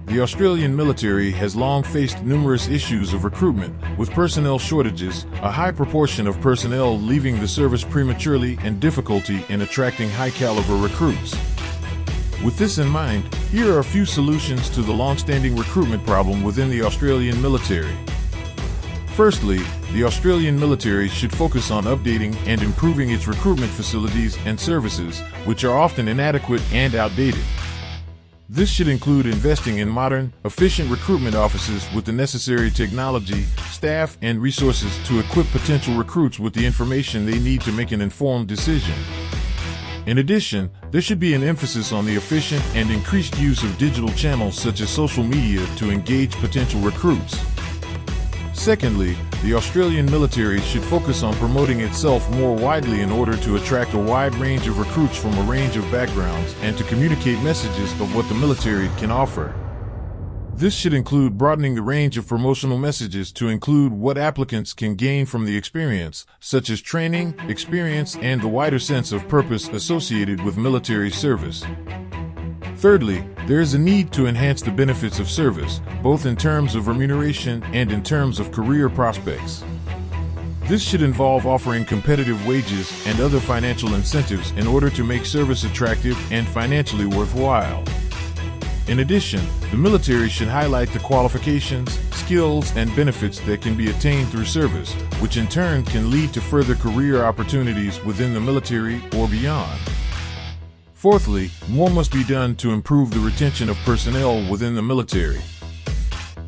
the Australian military has long faced numerous issues of recruitment, with personnel shortages, a high proportion of personnel leaving the service prematurely, and difficulty in attracting high-caliber recruits. With this in mind, here are a few solutions to the long-standing recruitment problem within the Australian military. Firstly, the Australian military should focus on updating and improving its recruitment facilities and services, which are often inadequate and outdated. This should include investing in modern, efficient recruitment offices with the necessary technology, staff, and resources to equip potential recruits with the information they need to make an informed decision. In addition, there should be an emphasis on the efficient and increased use of digital channels such as social media to engage potential recruits. Secondly, the Australian military should focus on promoting itself more widely in order to attract a wide range of recruits from a range of backgrounds and to communicate messages of what the military can offer. This should include broadening the range of promotional messages to include what applicants can gain from the experience, such as training, experience, and the wider sense of purpose associated with military service. Thirdly, there is a need to enhance the benefits of service, both in terms of remuneration and in terms of career prospects. This should involve offering competitive wages and other financial incentives in order to make service attractive and financially worthwhile. In addition, the military should highlight the qualifications, skills, and benefits that can be attained through service, which in turn can lead to further career opportunities within the military or beyond. Fourthly, more must be done to improve the retention of personnel within the military.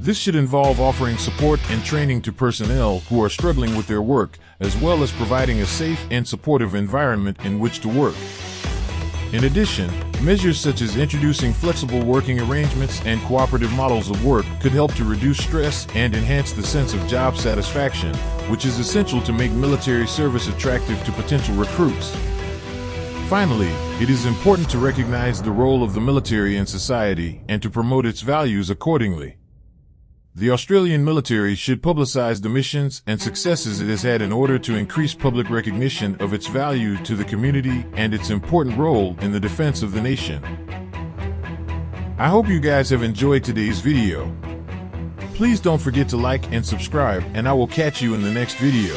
This should involve offering support and training to personnel who are struggling with their work, as well as providing a safe and supportive environment in which to work. In addition, measures such as introducing flexible working arrangements and cooperative models of work could help to reduce stress and enhance the sense of job satisfaction, which is essential to make military service attractive to potential recruits. Finally, it is important to recognize the role of the military in society and to promote its values accordingly. The Australian military should publicize the missions and successes it has had in order to increase public recognition of its value to the community and its important role in the defense of the nation. I hope you guys have enjoyed today's video. Please don't forget to like and subscribe, and I will catch you in the next video.